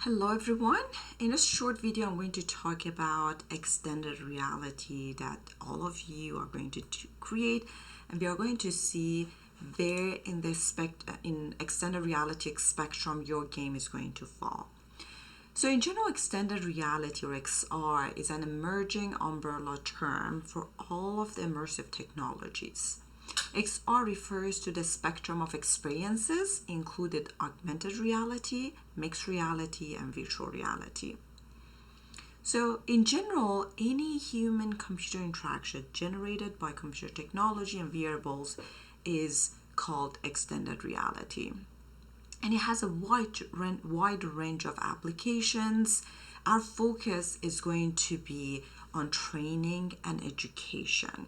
Hello everyone. In this short video, I'm going to talk about extended reality that all of you are going to create, and we are going to see where in the in extended reality spectrum your game is going to fall. So in general, extended reality or XR is an emerging umbrella term for all of the immersive technologies. XR refers to the spectrum of experiences, including augmented reality, mixed reality, and virtual reality. So, in general, any human computer interaction generated by computer technology and wearables is called extended reality. And it has a wide range of applications. Our focus is going to be on training and education.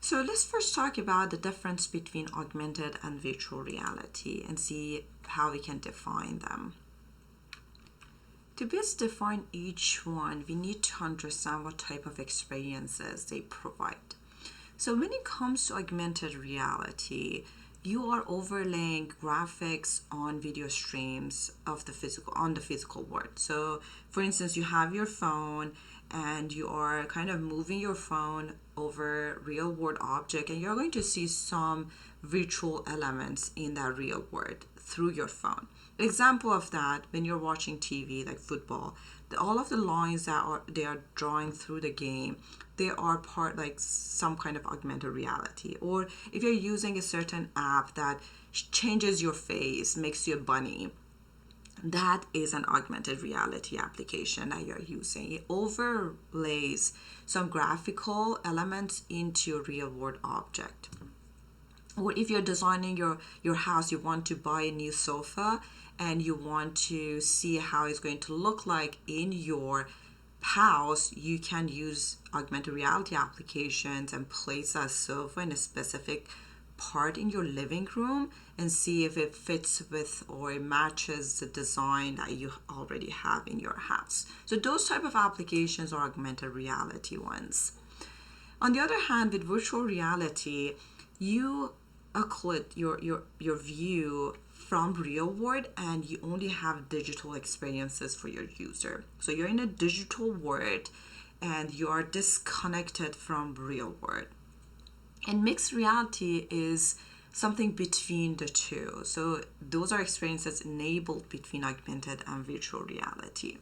So let's first talk about the difference between augmented and virtual reality and see how we can define them. To best define each one, we need to understand what type of experiences they provide. So when it comes to augmented reality, you are overlaying graphics on video streams of the physical world. So for instance, you have your phone and you are kind of moving your phone over real world object, and you're going to see some virtual elements in that real world through your phone. Example of that, when you're watching TV like football, all of the lines that they are drawing through the game, they are part like some kind of augmented reality. Or if you're using a certain app that changes your face, makes you a bunny, that is an augmented reality application that you're using. It overlays some graphical elements into a real world object. Or if you're designing your house, you want to buy a new sofa and you want to see how it's going to look like in your house, you can use augmented reality applications and place a sofa in a specific part in your living room and see if it fits with or it matches the design that you already have in your house. So those type of applications are augmented reality ones. On the other hand, with virtual reality, you occlude your view from real world and you only have digital experiences for your user. So you're in a digital world and you are disconnected from real world. And mixed reality is something between the two. So those are experiences enabled between augmented and virtual reality.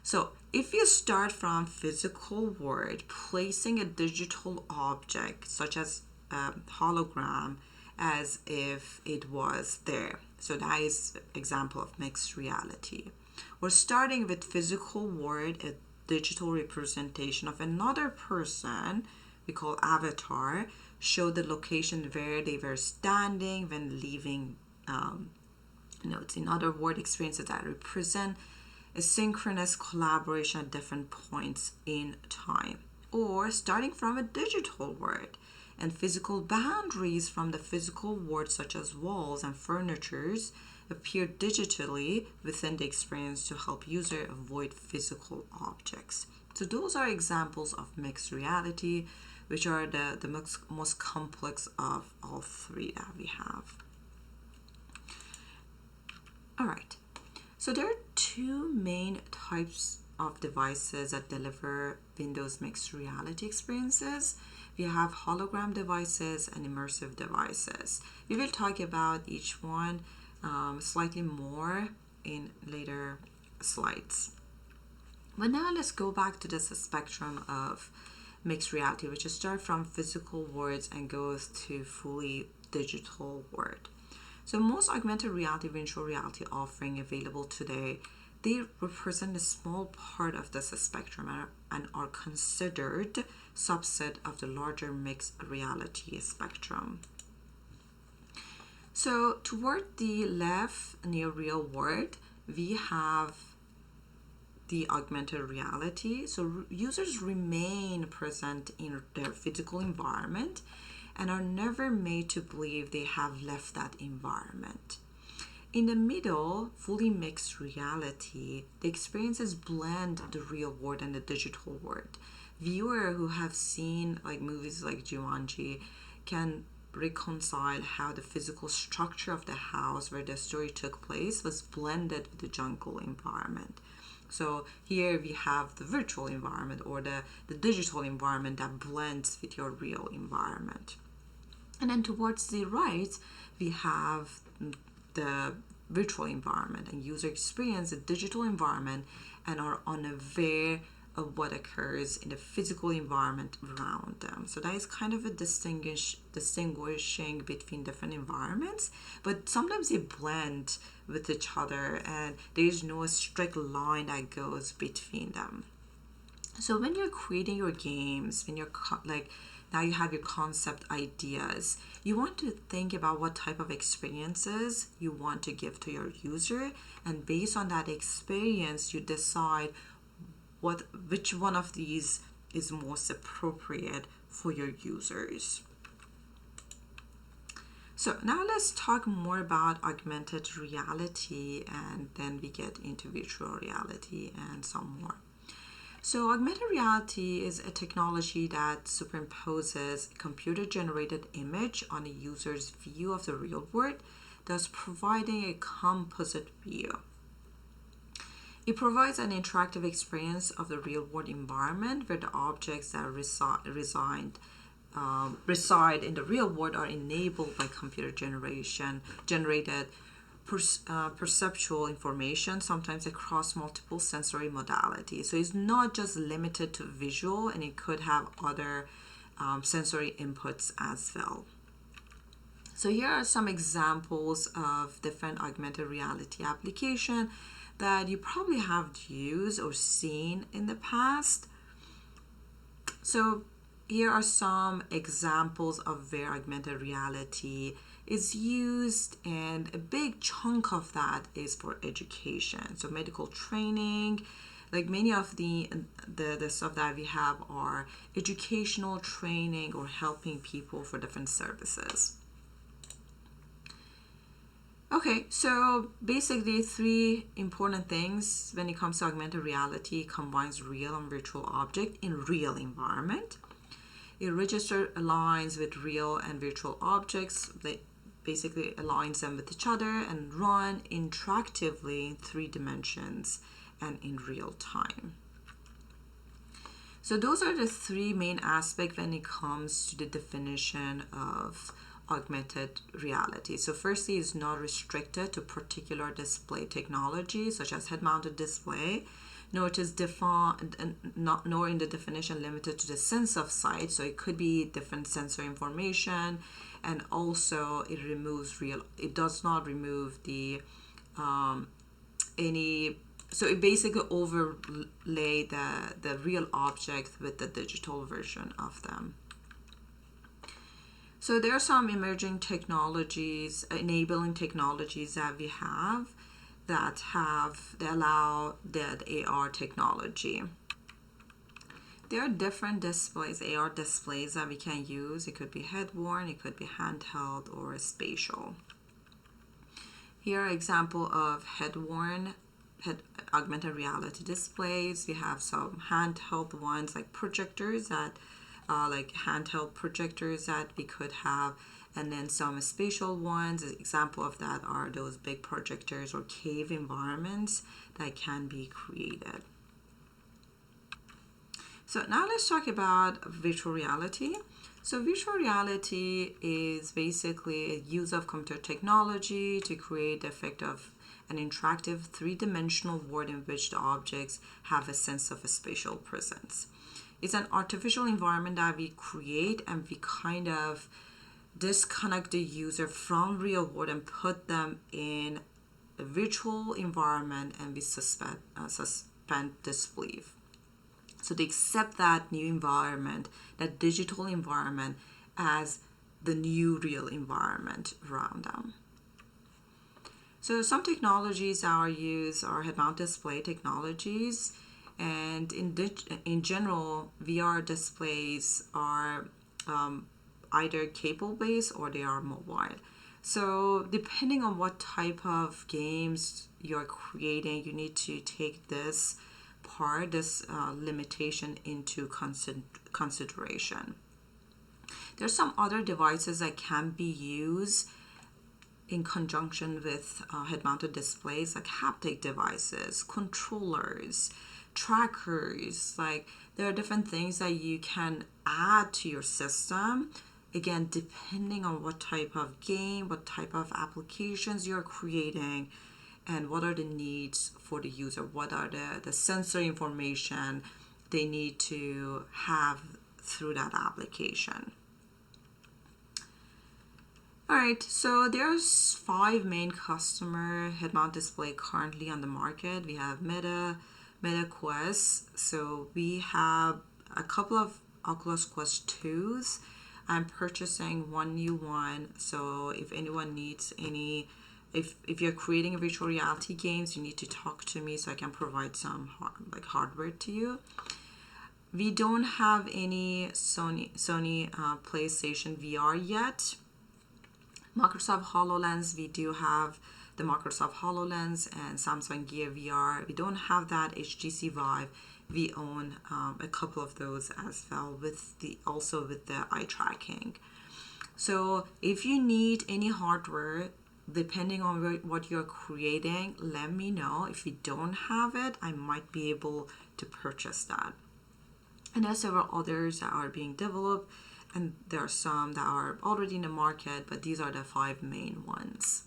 So if you start from physical world, placing a digital object such as a hologram as if it was there. So that is example of mixed reality. We're starting with physical world, a digital representation of another person we call avatar, show the location where they were standing when leaving notes. In other words, experiences that represent a synchronous collaboration at different points in time. Or starting from a digital world and physical boundaries from the physical world such as walls and furnitures appear digitally within the experience to help user avoid physical objects. So those are examples of mixed reality, which are the most complex of all three that we have. All right, so there are two main types of devices that deliver Windows mixed reality experiences. We have hologram devices and immersive devices. We will talk about each one slightly more in later slides. But now let's go back to this spectrum of mixed reality, which is start from physical worlds and goes to fully digital world. So most augmented reality, virtual reality offering available today, they represent a small part of this spectrum and are considered subset of the larger mixed reality spectrum. So toward the left near real world, we have the augmented reality. So users remain present in their physical environment and are never made to believe they have left that environment. In the middle, fully mixed reality, the experiences blend the real world and the digital world. Viewers who have seen like movies like Jumanji can reconcile how the physical structure of the house where the story took place was blended with the jungle environment. So here we have the virtual environment or the digital environment that blends with your real environment. And then towards the right, we have the virtual environment, and user experience the digital environment and are unaware of what occurs in the physical environment around them. So that is kind of a distinguishing between different environments, but sometimes they blend with each other and there is no strict line that goes between them. So when you're creating your games, when you're now you have your concept ideas, you want to think about what type of experiences you want to give to your user, and based on that experience you decide which one of these is most appropriate for your users. So now let's talk more about augmented reality, and then we get into virtual reality and some more. So augmented reality is a technology that superimposes a computer-generated image on a user's view of the real world, thus providing a composite view. It provides an interactive experience of the real-world environment where the objects that reside in the real world are enabled by generated perceptual information, sometimes across multiple sensory modalities. So it's not just limited to visual, and it could have other sensory inputs as well. So here are some examples of different augmented reality application that you probably have used or seen in the past. So here are some examples of where augmented reality is used, and a big chunk of that is for education. So medical training, like many of the stuff that we have are educational training or helping people for different services. Okay, so basically three important things when it comes to augmented reality: combines real and virtual object in real environment. It aligns with real and virtual objects. They basically aligns them with each other and run interactively in 3 dimensions and in real time. So those are the 3 main aspects when it comes to the definition of augmented reality. So firstly, it's not restricted to particular display technology such as head-mounted display, nor it is nor in the definition limited to the sense of sight. So it could be different sensory information, and also it does not remove the so it basically overlay the real object with the digital version of them. So there are some emerging technologies, enabling technologies that we have that allow the AR technology. There are different displays, AR displays that we can use. It could be head-worn, it could be handheld, or spatial. Here are example of head-worn augmented reality displays. We have some handheld ones like projectors that handheld projectors that we could have, and then some spatial ones. An example of that are those big projectors or cave environments that can be created. So now let's talk about virtual reality. So virtual reality is basically a use of computer technology to create the effect of an interactive 3-dimensional world in which the objects have a sense of a spatial presence. It's an artificial environment that we create, and we kind of disconnect the user from real world and put them in a virtual environment, and we suspend disbelief. So they accept that new environment, that digital environment, as the new real environment around them. So some technologies that are used are head-mounted display technologies, and in general, VR displays are either cable-based or they are mobile. So depending on what type of games you're creating, you need to take this limitation into consideration. There's some other devices that can be used in conjunction with head-mounted displays, like haptic devices, controllers, trackers. Like, there are different things that you can add to your system, again depending on what type of game, what type of applications you're creating, and what are the needs for the user, what are the sensory information they need to have through that application. All right, so there's 5 main customer head-mount display currently on the market. We have Meta Quest. So we have a couple of Oculus Quest 2s. I'm purchasing one new one. So if anyone needs any, if you're creating virtual reality games, you need to talk to me so I can provide some hardware to you. We don't have any Sony PlayStation VR yet. Microsoft HoloLens, we do have the Microsoft HoloLens and Samsung Gear VR. We don't have that HTC Vive. We own a couple of those as well, also with the eye tracking. So if you need any hardware, depending on what you're creating, let me know. If you don't have it, I might be able to purchase that. And there are several others that are being developed, and there are some that are already in the market, but these are the 5 main ones.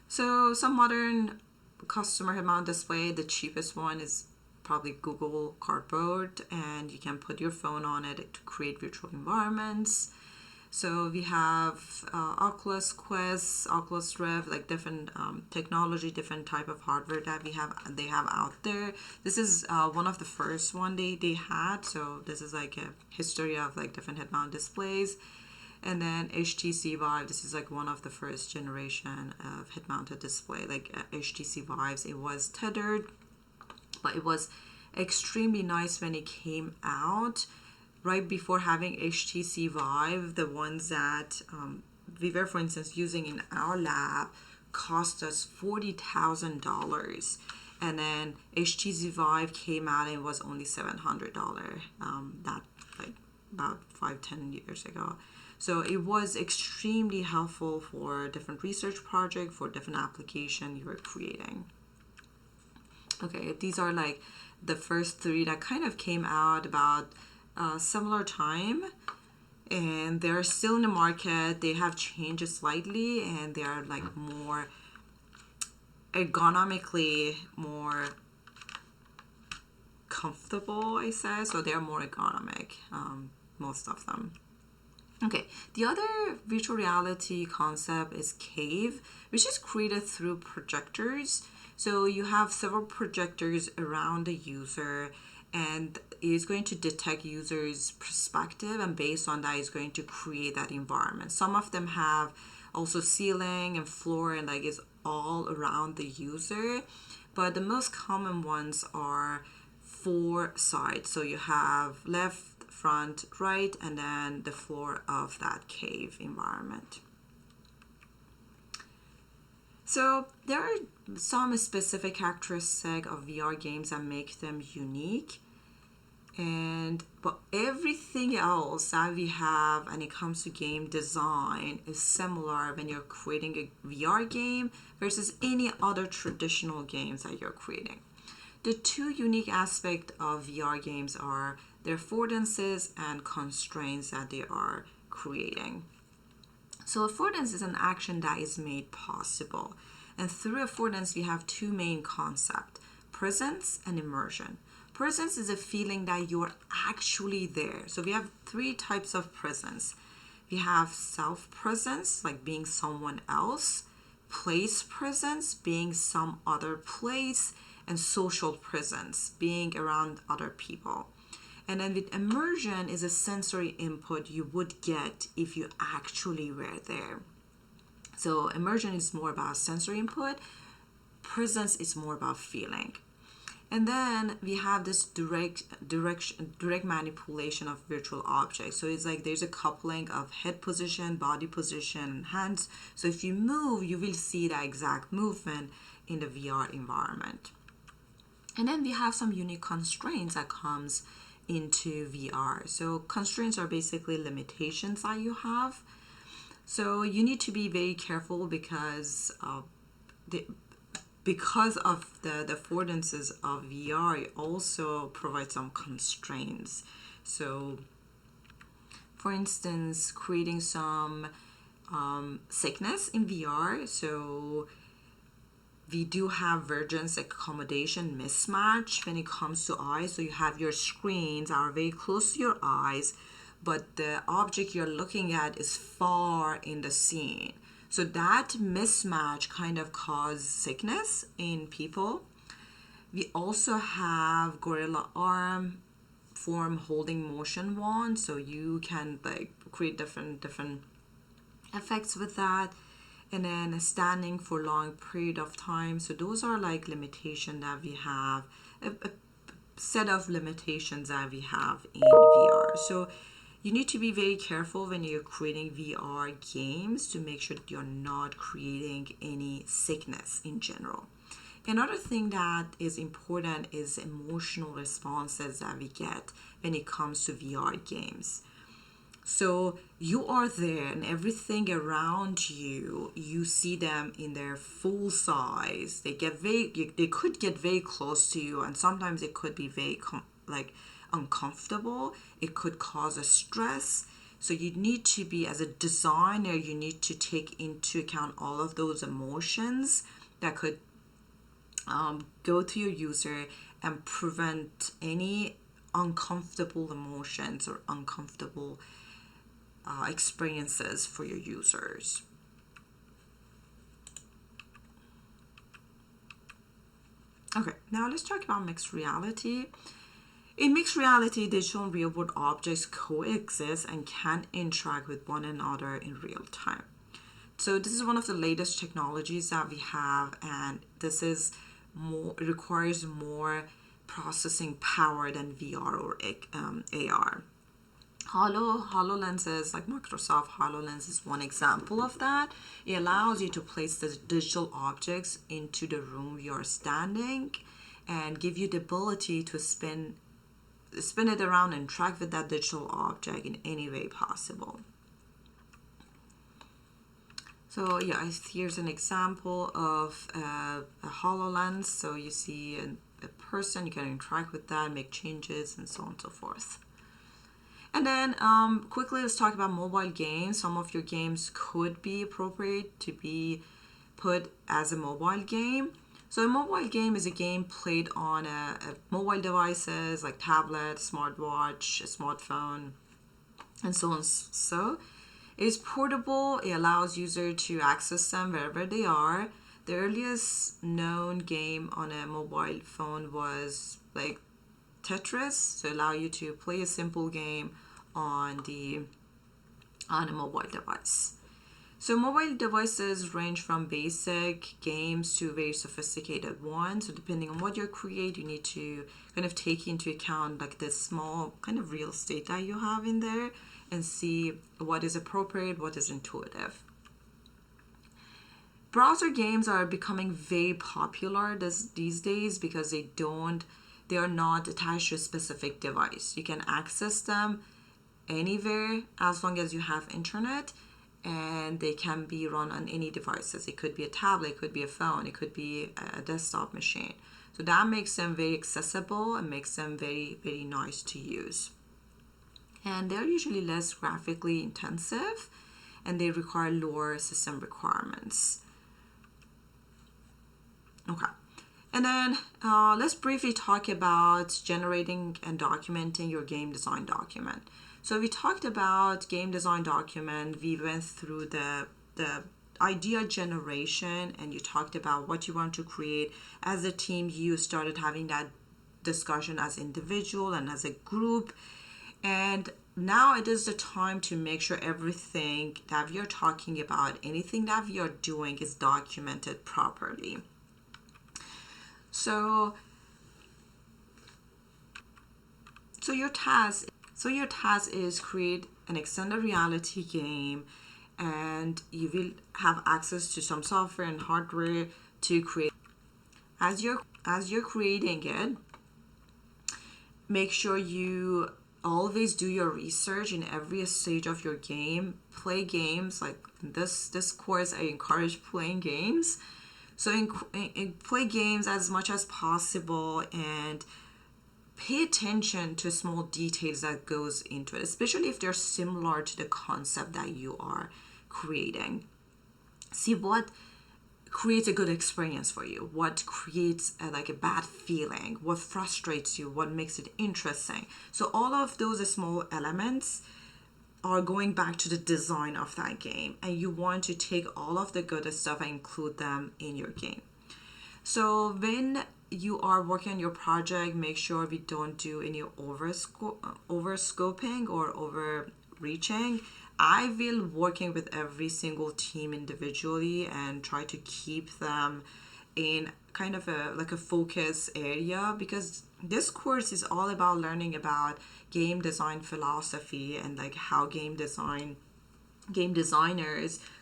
So some modern customer head-mount display, the cheapest one is probably Google Cardboard, and you can put your phone on it to create virtual environments. So we have Oculus Quest, Oculus Rift, like different technology, different type of hardware that they have out there. This is one of the first one they had. So this is like a history of like different head-mount displays. And then HTC Vive, this is like one of the first generation of head-mounted display, like HTC Vives. It was tethered, but it was extremely nice when it came out. Right before having HTC Vive, the ones that we were, for instance, using in our lab cost us $40,000. And then HTC Vive came out and it was only $700, that like about 5-10 years ago. So it was extremely helpful for different research projects, for different application you were creating. Okay, these are like the first 3 that kind of came out about similar time, and they're still in the market. They have changed slightly, and they are like more ergonomically more comfortable, I say. So they're more ergonomic, most of them. Okay, the other virtual reality concept is Cave, which is created through projectors. So you have several projectors around the user, and it's going to detect users' perspective, and based on that, it's going to create that environment. Some of them have also ceiling and floor, and like it's all around the user, but the most common ones are 4 sides. So you have left, front, right, and then the floor of that cave environment. So there are some specific characteristics of VR games that make them unique, but everything else that we have when it comes to game design is similar when you're creating a VR game versus any other traditional games that you're creating. The 2 unique aspects of VR games are their affordances and constraints that they are creating. So affordance is an action that is made possible. And through affordance, we have 2 main concepts, presence and immersion. Presence is a feeling that you're actually there. So we have 3 types of presence. We have self-presence, like being someone else, place presence, being some other place, and social presence, being around other people. And then with immersion is a sensory input you would get if you actually were there. So immersion is more about sensory input. Presence is more about feeling. And then we have this direct manipulation of virtual objects. So it's like there's a coupling of head position, body position, and hands. So if you move, you will see that exact movement in the VR environment. And then we have some unique constraints that comes into VR. So constraints are basically limitations that you have. So you need to be very careful because the because of the affordances of VR, it also provides some constraints. So for instance, creating some sickness in VR. So we do have vergence accommodation mismatch when it comes to eyes. So you have your screens are very close to your eyes, but the object you're looking at is far in the scene. So that mismatch kind of causes sickness in people. We also have gorilla arm form holding motion wand, so you can like create different effects with that. And then standing for long period of time. So those are like limitation that we have, a set of limitations that we have in VR. So you need to be very careful when you're creating VR games to make sure that you're not creating any sickness in general. Another thing that is important is emotional responses that we get when it comes to VR games. So you are there and everything around you, you see them in their full size. They could get very close to you, and sometimes it could be very uncomfortable. It could cause a stress. So you need to be, as a designer, you need to take into account all of those emotions that could go to your user and prevent any uncomfortable emotions or uncomfortable experiences for your users. Okay, now let's talk about mixed reality. In mixed reality, digital and real world objects coexist and can interact with one another in real time. So this is one of the latest technologies that we have, and this is requires more processing power than VR or AR. HoloLenses, like Microsoft HoloLens is one example of that. It allows you to place the digital objects into the room you're standing and give you the ability to spin it around and track with that digital object in any way possible. So yeah, here's an example of a HoloLens. So you see a person, you can interact with that, make changes, and so on and so forth. And then quickly, let's talk about mobile games. Some of your games could be appropriate to be put as a mobile game. So a mobile game is a game played on a mobile devices like tablet, smartwatch, a smartphone, and so on. So it is portable. It allows user to access them wherever they are. The earliest known game on a mobile phone was like Tetris, to allow you to play a simple game on a mobile device. So mobile devices range from basic games to very sophisticated ones. So depending on what you create, you need to kind of take into account like the small kind of real estate that you have in there and see what is appropriate, what is intuitive. Browser games are becoming very popular these days because they are not attached to a specific device. You can access them anywhere as long as you have internet, and they can be run on any devices. It could be a tablet, it could be a phone, it could be a desktop machine. So that makes them very accessible and makes them very, very nice to use. And they're usually less graphically intensive, and they require lower system requirements. Okay. And then let's briefly talk about generating and documenting your game design document. So we talked about game design document. We went through the idea generation, and you talked about what you want to create. As a team, you started having that discussion as individual and as a group. And now it is the time to make sure everything that we are talking about, anything that we are doing, is documented properly. So your task is create an extended reality game, and you will have access to some software and hardware to create. As you're creating it, make sure you always do your research in every stage of your game. Play games like this course. I encourage playing games. So play games as much as possible and pay attention to small details that goes into it, especially if they're similar to the concept that you are creating. See what creates a good experience for you, what creates a bad feeling, what frustrates you, what makes it interesting. So all of those small elements are going back to the design of that game, and you want to take all of the good stuff and include them in your game. So when you are working on your project, make sure we don't do any overscoping or overreaching. I will working with every single team individually and try to keep them in kind of a focus area, because this course is all about learning about game design philosophy and like how game designers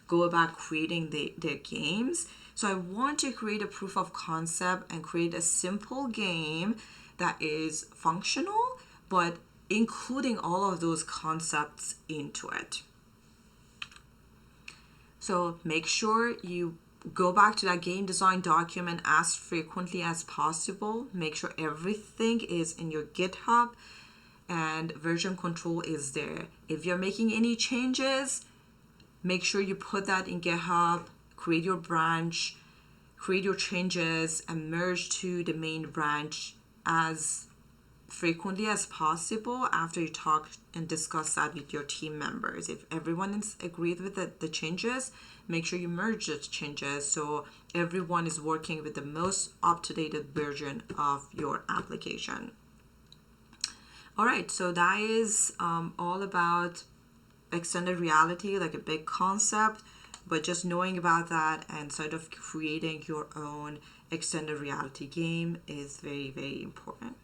go about creating their games. So I want to create a proof of concept and create a simple game that is functional, but including all of those concepts into it. So make sure you go back to that game design document as frequently as possible. Make sure everything is in your GitHub and version control is there. If you're making any changes, make sure you put that in GitHub, create your branch, create your changes, and merge to the main branch as frequently as possible after you talk and discuss that with your team members. If everyone is agreed with the changes, make sure you merge the changes so everyone is working with the most up-to-date version of your application. All right, so that is all about extended reality, like a big concept, but just knowing about that and sort of creating your own extended reality game is very, very important.